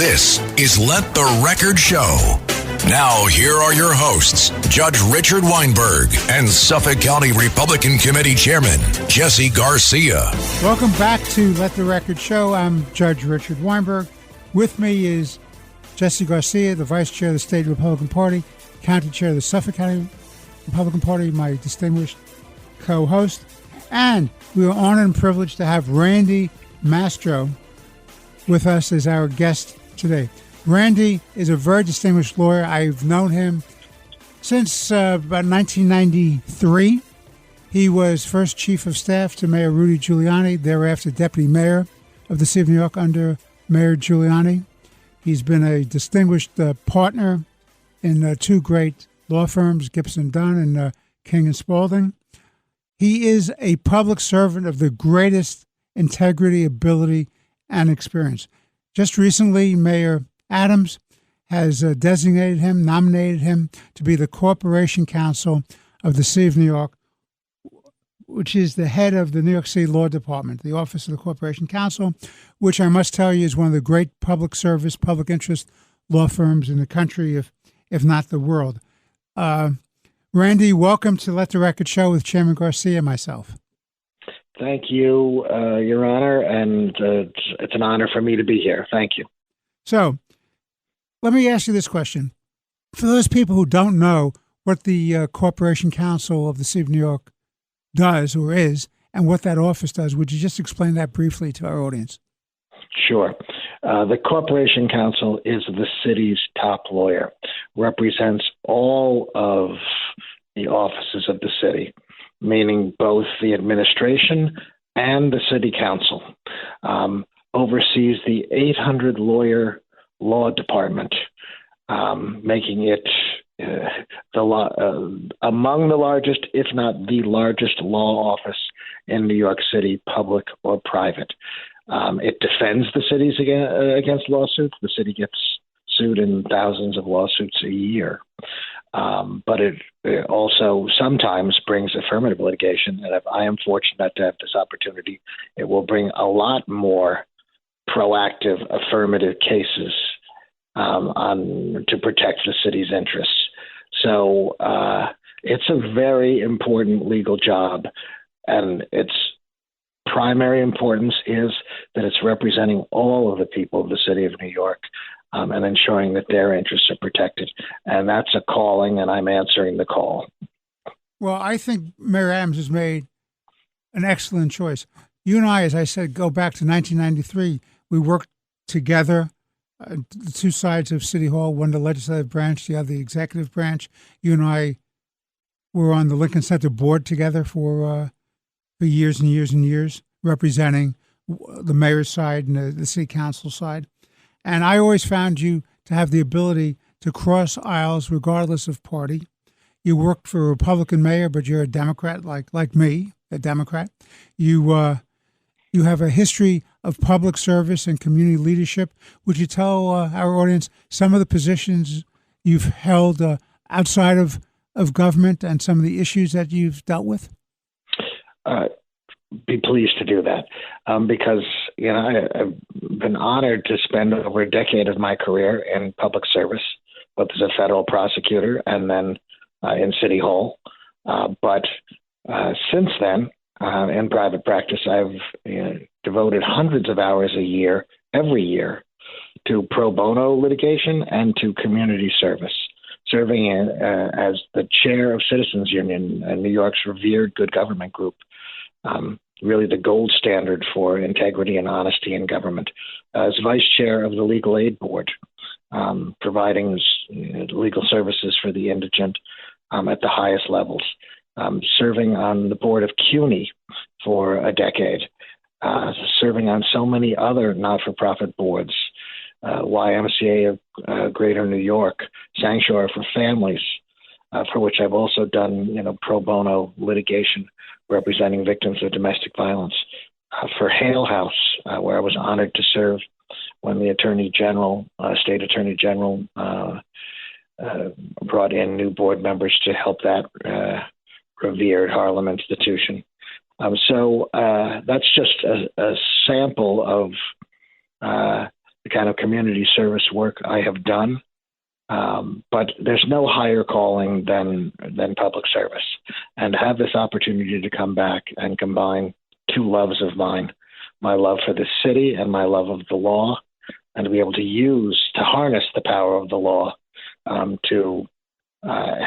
This is Let the Record Show. Now, here are your hosts, Judge Richard Weinberg and Suffolk County Republican Committee Chairman Jesse Garcia. Welcome back to Let the Record Show. I'm Judge Richard Weinberg. With me is Jesse Garcia, the Vice Chair of the State Republican Party, County Chair of the Suffolk County Republican Party, my distinguished co-host. And we are honored and privileged to have Randy Mastro with us as our guest today. Randy is a very distinguished lawyer. I've known him since about 1993. He was first chief of staff to Mayor Rudy Giuliani, thereafter deputy mayor of the city of New York under Mayor Giuliani. He's been a distinguished partner in two great law firms, Gibson Dunn and King and Spalding. He is a public servant of the greatest integrity, ability, and experience. Just recently, Mayor Adams has nominated him to be the Corporation Counsel of the City of New York, which is the head of the New York City Law Department, the Office of the Corporation Counsel, which I must tell you is one of the great public service, public interest law firms in the country, if not the world. Randy, welcome to Let the Record Show with Chairman Garcia and myself. Thank you, Your Honor, and it's an honor for me to be here. Thank you. So, let me ask you this question. For those people who don't know what the Corporation Counsel of the City of New York does or is, and what that office does, would you just explain that briefly to our audience? Sure. The Corporation Counsel is the city's top lawyer, represents all of the offices of the city, meaning both the administration and the city council, oversees the 800-lawyer law department, making it among the largest, if not the largest, law office in New York City, public or private. It defends the cities against lawsuits. The city gets sued in thousands of lawsuits a year. But it also sometimes brings affirmative litigation. And if I am fortunate to have this opportunity, it will bring a lot more proactive affirmative cases to protect the city's interests. So it's a very important legal job, and its primary importance is that it's representing all of the people of the city of New York and ensuring that their interests are protected. And that's a calling, and I'm answering the call. Well, I think Mayor Adams has made an excellent choice. You and I, as I said, go back to 1993. We worked together, the two sides of City Hall, one the legislative branch, the other the executive branch. You and I were on the Lincoln Center board together for years and years and years, representing the mayor's side and the city council side. And I always found you to have the ability to cross aisles regardless of party. You worked for a Republican mayor, but you're a Democrat, like me, a Democrat. You have a history of public service and community leadership. Would you tell our audience some of the positions you've held outside of government and some of the issues that you've dealt with? Be pleased to do that because I've been honored to spend over a decade of my career in public service, both as a federal prosecutor and then in City Hall. But since then, in private practice, I've devoted hundreds of hours a year, every year, to pro bono litigation and to community service, serving as the chair of Citizens Union, New York's revered good government group. Really the gold standard for integrity and honesty in government, as vice chair of the Legal Aid Board, providing legal services for the indigent at the highest levels, serving on the board of CUNY for a decade, serving on so many other not-for-profit boards, YMCA of Greater New York, Sanctuary for Families, for which I've also done, pro bono litigation representing victims of domestic violence, for Hale House, where I was honored to serve when the Attorney General, State Attorney General, brought in new board members to help that revered Harlem institution. So that's just a sample of the kind of community service work I have done. But there's no higher calling than public service. And to have this opportunity to come back and combine two loves of mine, my love for the city and my love of the law, and to be able to harness the power of the law to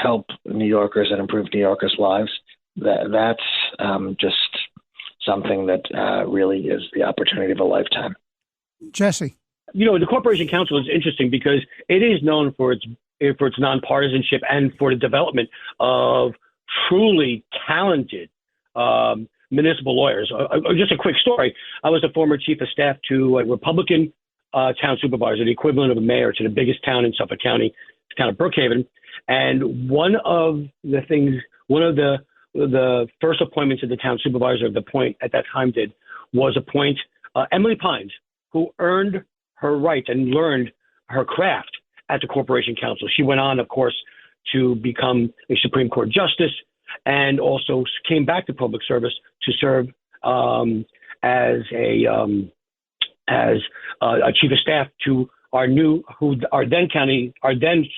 help New Yorkers and improve New Yorkers' lives, that's just something that really is the opportunity of a lifetime. Jesse. The Corporation Counsel is interesting because it is known for its nonpartisanship and for the development of truly talented municipal lawyers. Just a quick story. I was a former chief of staff to a Republican town supervisor, the equivalent of a mayor to the biggest town in Suffolk County, the town of Brookhaven. And one of the first appointments that the town supervisor at that time did was appoint Emily Pines, who earned her right and learned her craft at the Corporation Counsel. She went on, of course, to become a Supreme Court justice and also came back to public service to serve as a chief of staff to our then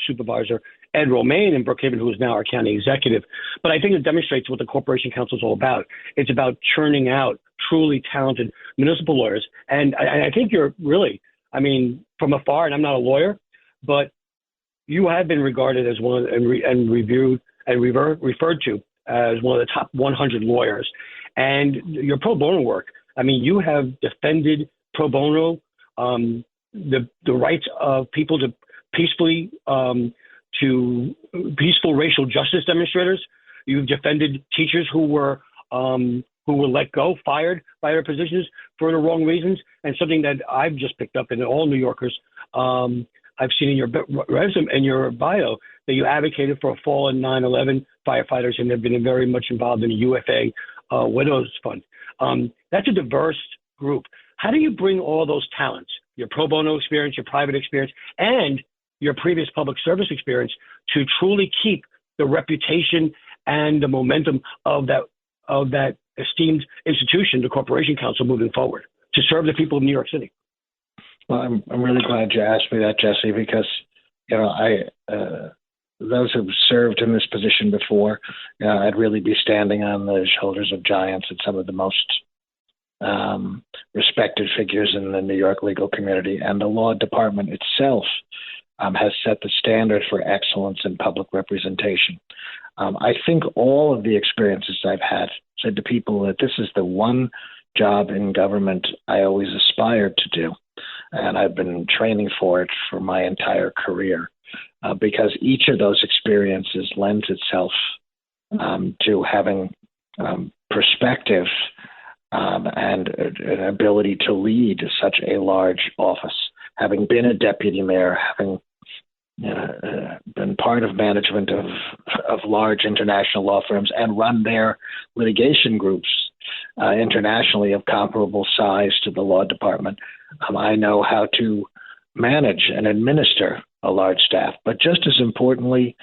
supervisor, Ed Romaine in Brookhaven, who is now our county executive. But I think it demonstrates what the Corporation Counsel is all about. It's about churning out truly talented municipal lawyers. And I think you're really, from afar, and I'm not a lawyer, but you have been regarded as one and reviewed and referred to as one of the top 100 lawyers. And your pro bono work, you have defended pro bono the rights of people to peaceful racial justice demonstrators. You've defended teachers who were let go, fired by their positions for the wrong reasons, and something that I've just picked up in all New Yorkers. I've seen in your resume and your bio that you advocated for a fallen 9/11 firefighters and have been very much involved in the UFA Widows Fund. That's a diverse group. How do you bring all those talents, your pro bono experience, your private experience, and your previous public service experience to truly keep the reputation and the momentum of that esteemed institution, the Corporation Counsel, moving forward to serve the people of New York City? Well, I'm really glad you asked me that, Jesse, because those who've served in this position before, I'd really be standing on the shoulders of giants and some of the most respected figures in the New York legal community. And the law department itself has set the standard for excellence in public representation. I think all of the experiences I've had said to people that this is the one job in government I always aspired to do. And I've been training for it for my entire career because each of those experiences lends itself to having perspective and an ability to lead such a large office. Having been a deputy mayor, having been part of management of large international law firms and run their litigation groups internationally of comparable size to the law department, I know how to manage and administer a large staff. But just as importantly,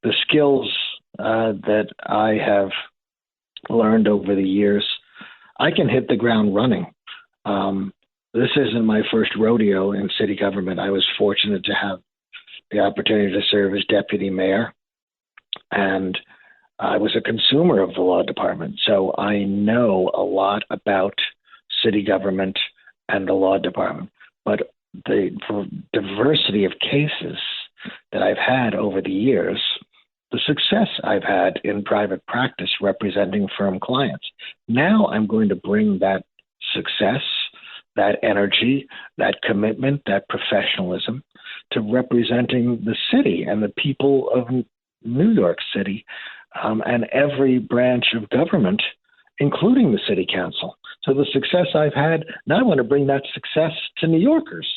the skills that I have learned over the years, I can hit the ground running. This isn't my first rodeo in city government. I was fortunate to have the opportunity to serve as deputy mayor, and I was a consumer of the law department. So I know a lot about city government and the law department. But the diversity of cases that I've had over the years, the success I've had in private practice representing firm clients, now I'm going to bring that success, that energy, that commitment, that professionalism to representing the city and the people of New York City and every branch of government, including the city council. So the success I've had, now I want to bring that success to New Yorkers.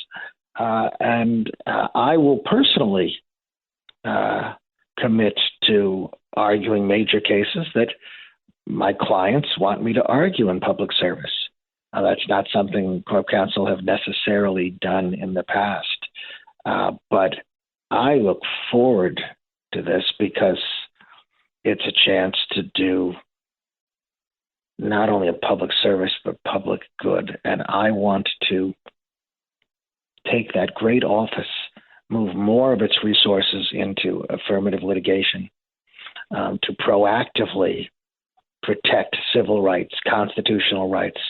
And I will personally commit to arguing major cases that my clients want me to argue in public service. That's not something Corp Counsel have necessarily done in the past. But I look forward to this because it's a chance to do not only a public service, but public good. And I want to take that great office, move more of its resources into affirmative litigation, to proactively protect civil rights, constitutional rights,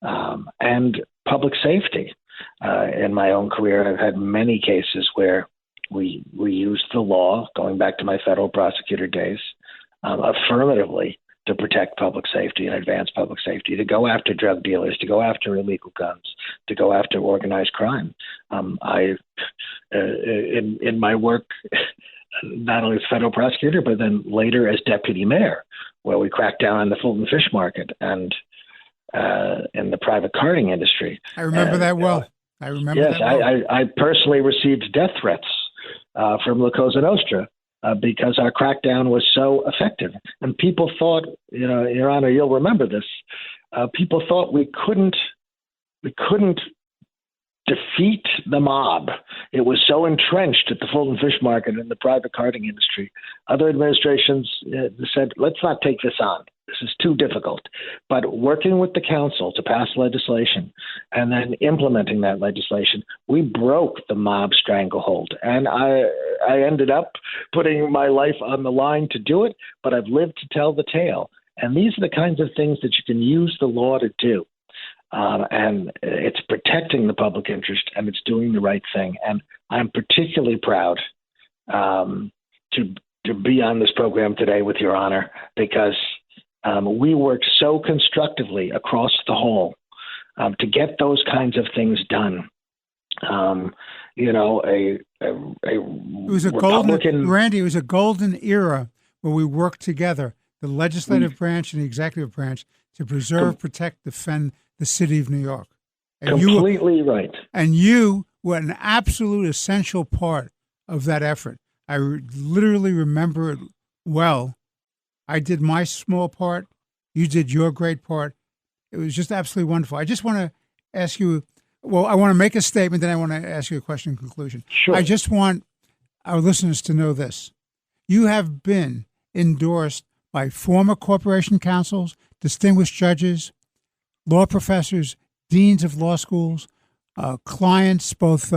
and public safety. In my own career, I've had many cases where we used the law, going back to my federal prosecutor days, affirmatively to protect public safety and advance public safety, to go after drug dealers, to go after illegal guns, to go after organized crime. In my work, not only as federal prosecutor, but then later as deputy mayor, where we cracked down on the Fulton fish market and in the private carding industry. I remember that well. I remember yes, that well. I personally received death threats from La Cosa Nostra because our crackdown was so effective. And people thought, Your Honor, you'll remember this, people thought we couldn't defeat the mob. It was so entrenched at the Fulton fish market and the private carding industry. Other administrations said, let's not take this on. This is too difficult. But working with the council to pass legislation and then implementing that legislation, we broke the mob stranglehold. And I ended up putting my life on the line to do it, but I've lived to tell the tale. And these are the kinds of things that you can use the law to do. And it's protecting the public interest, and it's doing the right thing. And I'm particularly proud to be on this program today with Your Honor, because we worked so constructively across the hall to get those kinds of things done. It was a golden, Randy, it was a golden era where we worked together, the legislative branch and the executive branch, to preserve, protect, defend the city of New York. And completely right. And you were an absolute essential part of that effort. I literally remember it well. I did my small part. You did your great part. It was just absolutely wonderful. I just want to ask you, I want to make a statement, then I want to ask you a question in conclusion. Sure. I just want our listeners to know this. You have been endorsed by former corporation counsels, distinguished judges, law professors, deans of law schools, clients, both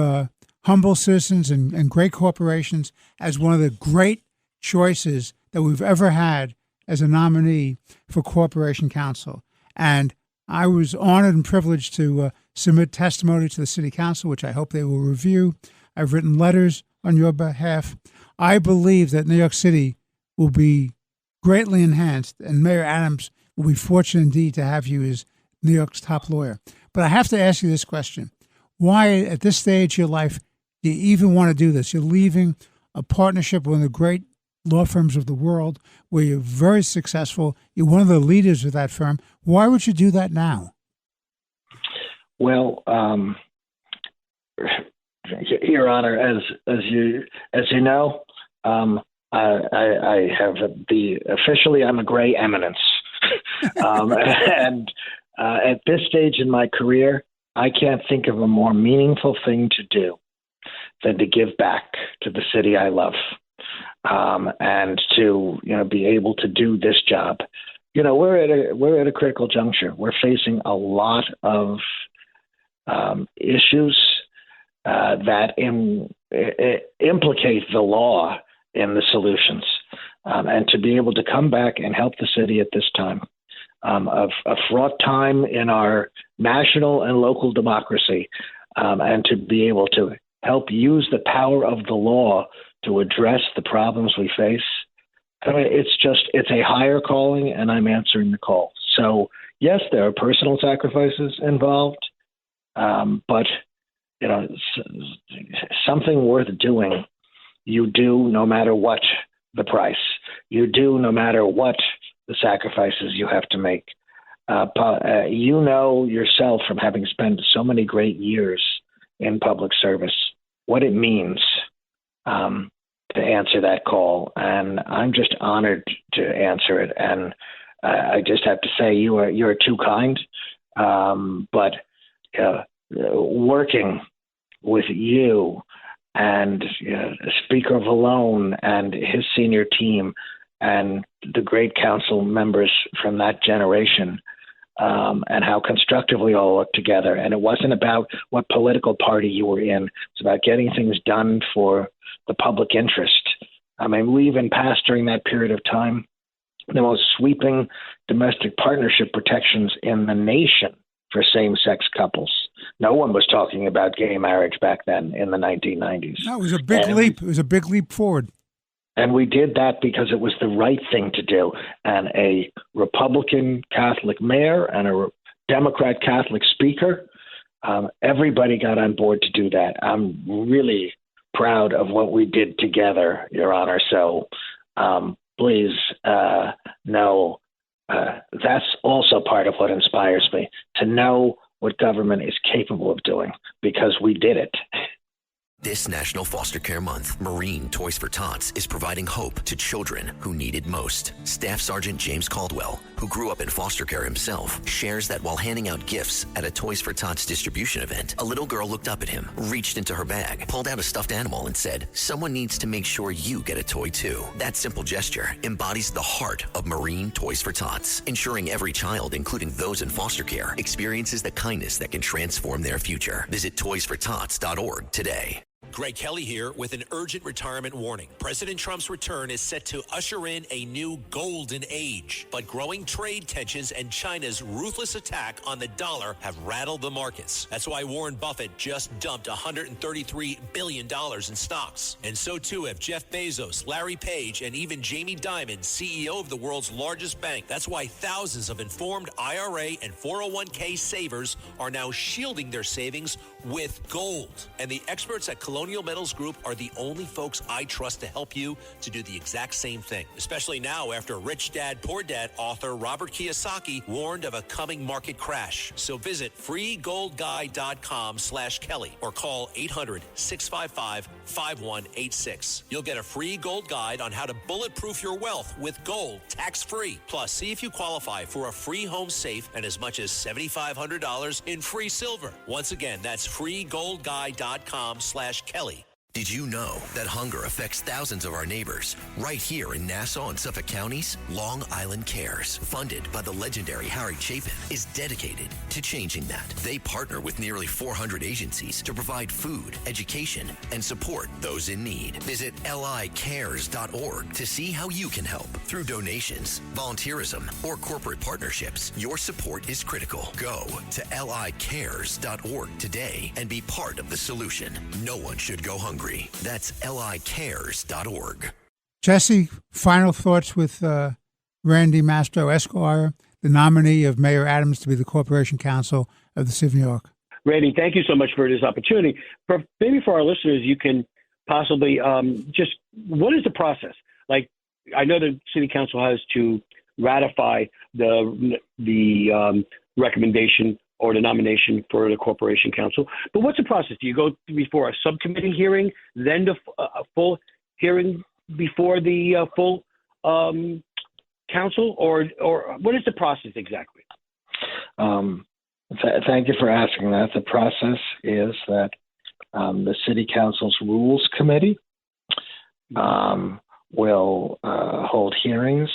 humble citizens and great corporations, as one of the great choices that we've ever had as a nominee for corporation counsel. And I was honored and privileged to submit testimony to the city council, which I hope they will review. I've written letters on your behalf. I believe that New York City will be greatly enhanced, and Mayor Adams will be fortunate indeed to have you as New York's top lawyer. But I have to ask you this question. Why, at this stage of your life, do you even want to do this? You're leaving a partnership with one of the great law firms of the world where you're very successful. You're one of the leaders of that firm. Why would you do that now? Well, Your Honor, as you know, I have officially I'm a gray eminence, and at this stage in my career, I can't think of a more meaningful thing to do than to give back to the city I love, and to be able to do this job. We're at a critical juncture. We're facing a lot of issues that implicate the law in the solutions, and to be able to come back and help the city at this time of a fraught time in our national and local democracy, and to be able to help use the power of the law to address the problems we face. I mean, it's a higher calling, and I'm answering the call. So yes, there are personal sacrifices involved, but something worth doing, you do no matter what the price. You do no matter what the sacrifices you have to make. You know yourself from having spent so many great years in public service what it means to answer that call, and I'm just honored to answer it. And I just have to say you're too kind. But working with you and Speaker Vallone and his senior team and the great council members from that generation, and how constructive we all worked together. And it wasn't about what political party you were in. It's about getting things done for the public interest. I mean, we even passed during that period of time the most sweeping domestic partnership protections in the nation for same-sex couples. No one was talking about gay marriage back then in the 1990s. No, it was a big leap. It was a big leap forward. And we did that because it was the right thing to do. And a Republican Catholic mayor and a Democrat Catholic speaker, everybody got on board to do that. I'm really proud of what we did together, Your Honor. So please know that's also part of what inspires me, to know what government is capable of doing, because we did it. This National Foster Care Month, Marine Toys for Tots is providing hope to children who need it most. Staff Sergeant James Caldwell, who grew up in foster care himself, shares that while handing out gifts at a Toys for Tots distribution event, a little girl looked up at him, reached into her bag, pulled out a stuffed animal and said, "Someone needs to make sure you get a toy too." That simple gesture embodies the heart of Marine Toys for Tots, ensuring every child, including those in foster care, experiences the kindness that can transform their future. Visit toysfortots.org today. Greg Kelly here with an urgent retirement warning. President Trump's return is set to usher in a new golden age, but growing trade tensions and China's ruthless attack on the dollar have rattled the markets. That's why Warren Buffett just dumped $133 billion in stocks. And so too have Jeff Bezos, Larry Page, and even Jamie Dimon, CEO of the world's largest bank. That's why thousands of informed IRA and 401k savers are now shielding their savings with gold. And the experts at Colonial Metals Group are the only folks I trust to help you to do the exact same thing, especially now after Rich Dad Poor Dad author Robert Kiyosaki warned of a coming market crash. So visit freegoldguide.com/Kelly or call 800-655-5186. You'll get a free gold guide on how to bulletproof your wealth with gold tax-free. Plus, see if you qualify for a free home safe and as much as $7,500 in free silver. Once again, that's freegoldguide.com/Kelly. Did you know that hunger affects thousands of our neighbors? Right here in Nassau and Suffolk counties, Long Island Cares, funded by the legendary Harry Chapin, is dedicated to changing that. They partner with nearly 400 agencies to provide food, education, and support those in need. Visit licares.org to see how you can help. Through donations, volunteerism, or corporate partnerships, your support is critical. Go to licares.org today and be part of the solution. No one should go hungry. That's licares.org. Jesse, final thoughts with Randy Mastro, Esquire, the nominee of Mayor Adams to be the Corporation Counsel of the City of New York. Randy, thank you so much for this opportunity. Maybe for our listeners, you can possibly just, what is the process? Like, I know the City Council has to ratify the recommendation or the nomination for the Corporation Counsel. But what's the process? Do you go before a subcommittee hearing, then the full hearing before the full council, or what is the process exactly? Thank you for asking that. The process is that the City Council's Rules Committee will hold hearings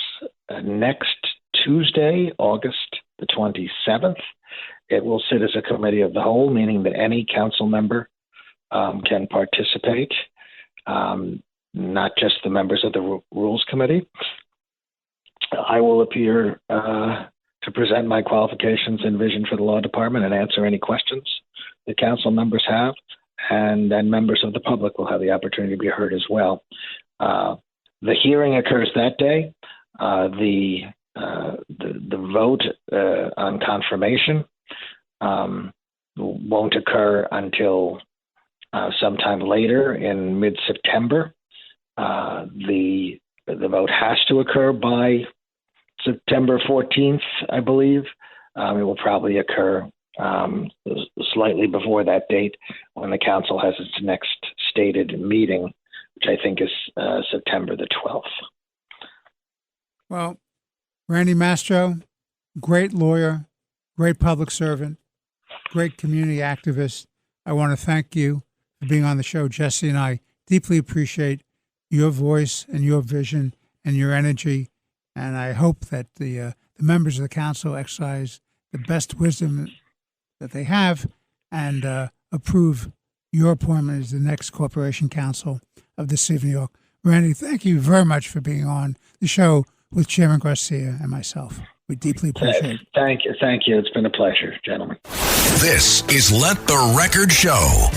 next Tuesday, August the 27th. It will sit as a committee of the whole, meaning that any council member can participate, not just the members of the Rules Committee. I will appear to present my qualifications and vision for the law department and answer any questions the council members have, and then members of the public will have the opportunity to be heard as well. The hearing occurs that day. The vote on confirmation won't occur until sometime later in mid-September. The vote has to occur by September 14th, I believe. It will probably occur slightly before that date when the council has its next stated meeting, which I think is September the 12th. Well, Randy Mastro, great lawyer, great public servant, great community activist. I want to thank you for being on the show. Jesse and I deeply appreciate your voice and your vision and your energy, and I hope that the members of the council exercise the best wisdom that they have and approve your appointment as the next corporation counsel of the City of New York. Randy, thank you very much for being on the show with Chairman Garcia and myself. We deeply appreciate it. Thank you. Thank you. It's been a pleasure, gentlemen. This is Let the Record Show.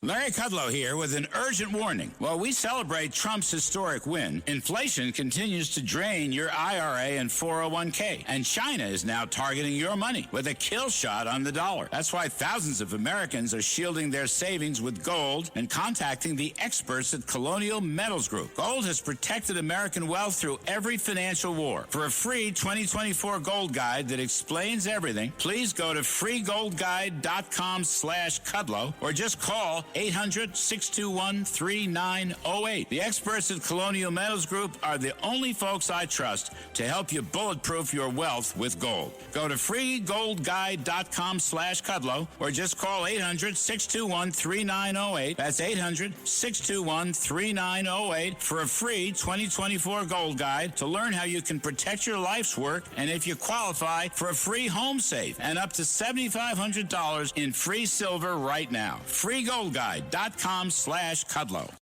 Larry Kudlow here with an urgent warning. While we celebrate Trump's historic win, inflation continues to drain your IRA and 401k. And China is now targeting your money with a kill shot on the dollar. That's why thousands of Americans are shielding their savings with gold and contacting the experts at Colonial Metals Group. Gold has protected American wealth through every financial war. For a free 2024 gold guide that explains everything, please go to freegoldguide.com/Kudlow or just call 800-621-3908. The experts at Colonial Metals Group are the only folks I trust to help you bulletproof your wealth with gold. Go to freegoldguide.com/Kudlow or just call 800-621-3908. That's 800-621-3908 for a free 2024 gold guide to learn how you can protect your life's work and if you qualify for a free home safe and up to $7,500 in free silver right now. Freegoldguide.com/Kudlow.